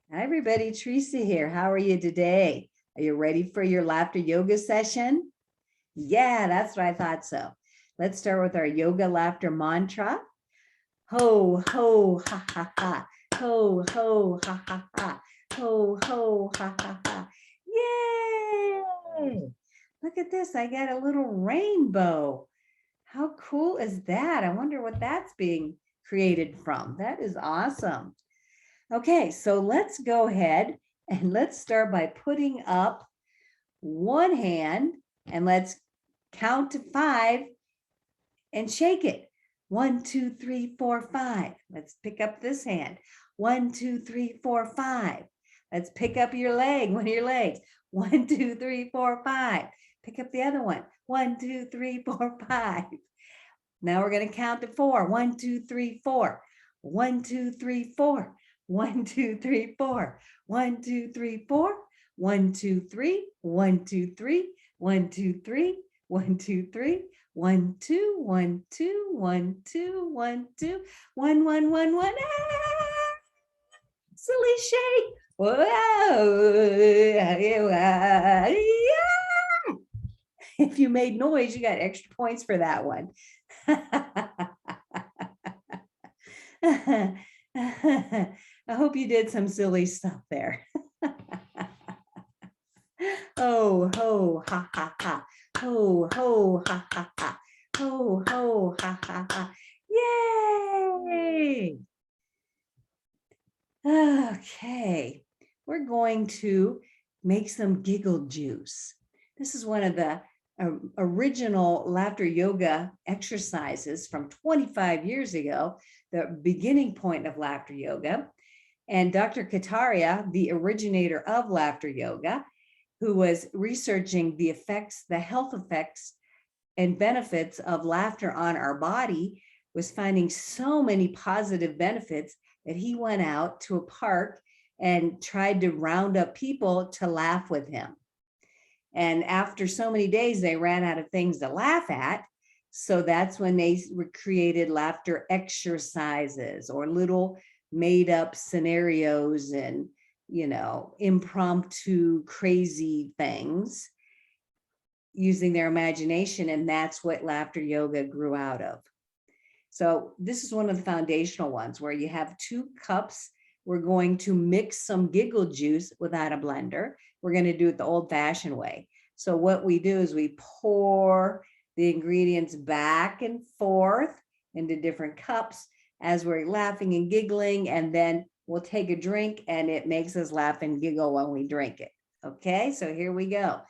Hi, everybody. Teresa here. How are you today? Are you ready for your laughter yoga session? Yeah, that's what I thought so. Let's start with our yoga laughter mantra. Ho, ho, ha, ha, ha. Ho, ho, ha, ha, ha. Ho, ho, ha, ha, ha. Yay! Look at this. I got a little rainbow. How cool is that? I wonder what that's being created from. That is awesome. Okay, so let's go ahead and let's start by putting up one hand and let's count to 5 and shake it. 1, 2, 3, 4, 5. Let's pick up this hand. 1, 2, 3, 4, 5. Let's pick up your leg, one of your legs. 1, 2, 3, 4, 5. Pick up the other one. 1, 2, 3, 4, 5. Now we're going to count to 4. 1, 2, 3, 4. 1, 2, 3, 4. 1, 2, 3, 4. 1, 2, 3, 4. 1, 2, 3. 1, 2, 3. 1, 2, 3. 1, 2, 3. 1, 2, 1, 2, 1, 2, 1, 2, 1, 1, 1, 1. Silly shake. Whoa. If you made noise, you got extra points for that one. I hope you did some silly stuff there. Oh, ho, ha, ha, ha. Ho, ho, ha, ha, ha. Ho, ho, ha, ha, ha. Yay! Okay, we're going to make some giggle juice. This is one of the original laughter yoga exercises from 25 years ago, the beginning point of laughter yoga. And Dr. Kataria, the originator of laughter yoga, who was researching the effects, the health effects and benefits of laughter on our body, was finding so many positive benefits that he went out to a park and tried to round up people to laugh with him. And after so many days, they ran out of things to laugh at. So that's when they created laughter exercises or little made up scenarios and, impromptu crazy things using their imagination. And that's what laughter yoga grew out of. So this is one of the foundational ones where you have 2 cups. We're going to mix some giggle juice without a blender. We're going to do it the old-fashioned way. So what we do is we pour the ingredients back and forth into different cups as we're laughing and giggling, and then we'll take a drink and it makes us laugh and giggle when we drink it. Okay, so here we go.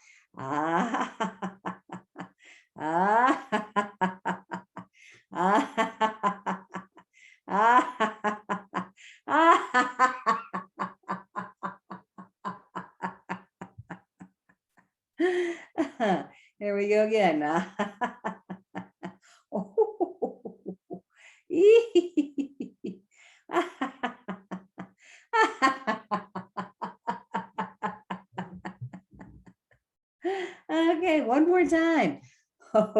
Here we go again. Okay, one more time. Ho,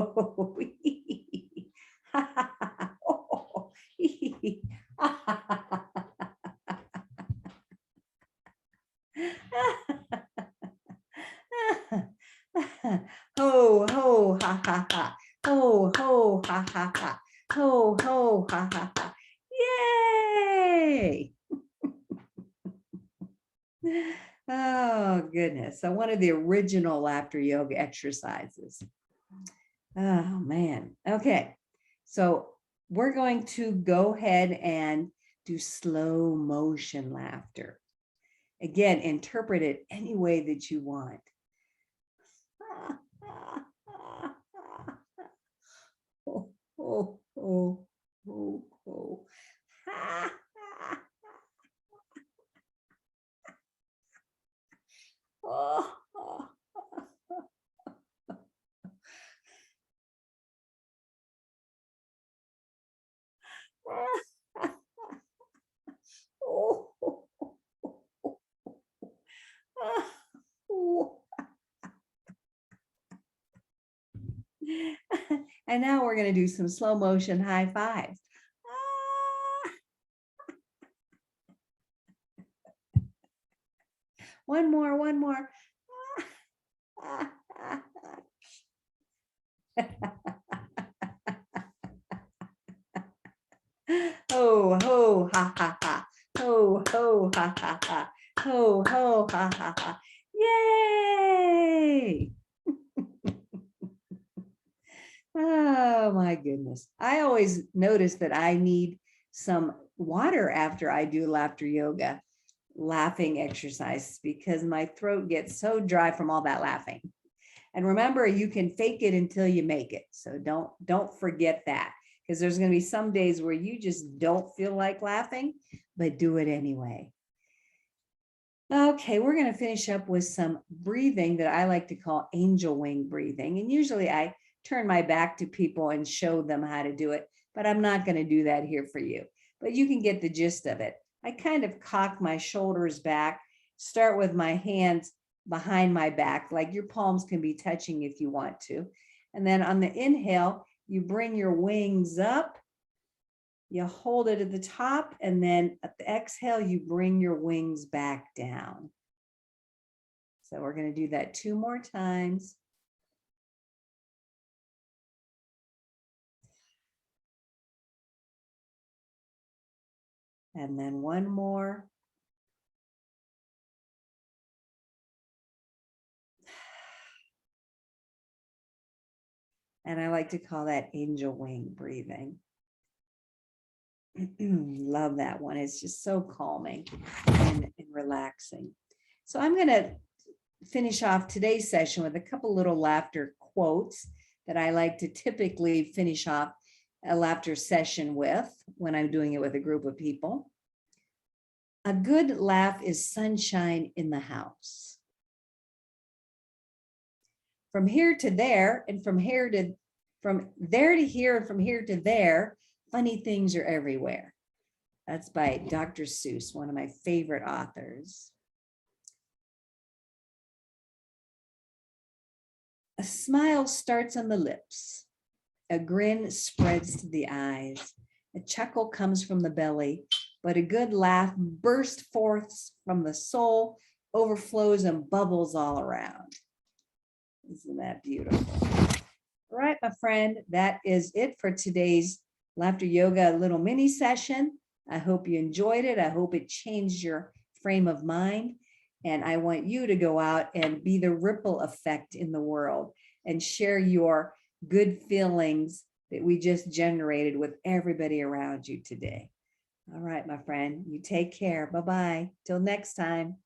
ho, ha, ha, ha. Ho, ho, ha, ha, ha. Ho, ho, ha, ha, ha. Yay! Oh, goodness. So one of the original laughter yoga exercises. Oh, man. Okay. So we're going to go ahead and do slow motion laughter. Again, interpret it any way that you want. Oh, oh, oh, oh, oh. Oh, oh. And now we're going to do some slow motion high fives. One more, one more. Ho, ho, ha, ha, ha. Ho, ho, ha, ha, ha. Ho, ho, ha, ha, ha. Yay! Oh my goodness. I always notice that I need some water after I do laughter yoga, laughing exercise, because my throat gets so dry from all that laughing. And remember, you can fake it until you make it. So don't forget that, because there's going to be some days where you just don't feel like laughing, but do it anyway. Okay, we're going to finish up with some breathing that I like to call angel wing breathing. And usually I turn my back to people and show them how to do it, but I'm not going to do that here for you. But you can get the gist of it. I kind of cock my shoulders back, start with my hands behind my back, like your palms can be touching if you want to. And then on the inhale, you bring your wings up, you hold it at the top, and then at the exhale, you bring your wings back down. So we're going to do that 2 more times. And then 1 more. And I like to call that angel wing breathing. Love that one. It's just so calming and relaxing. So I'm going to finish off today's session with a couple little laughter quotes that I like to typically finish off a laughter session with when I'm doing it with a group of people. A good laugh is sunshine in the house. From here to there, and from there to here, and from here to there, funny things are everywhere. That's by Dr. Seuss, one of my favorite authors. A smile starts on the lips. A grin spreads to the eyes. A chuckle comes from the belly, but a good laugh bursts forth from the soul, overflows and bubbles all around. Isn't that beautiful? All right, my friend, that is it for today's laughter yoga little mini session. I hope you enjoyed it. I hope it changed your frame of mind. And I want you to go out and be the ripple effect in the world and share your good feelings that we just generated with everybody around you today. All right, my friend, you take care. Bye-bye. Till next time.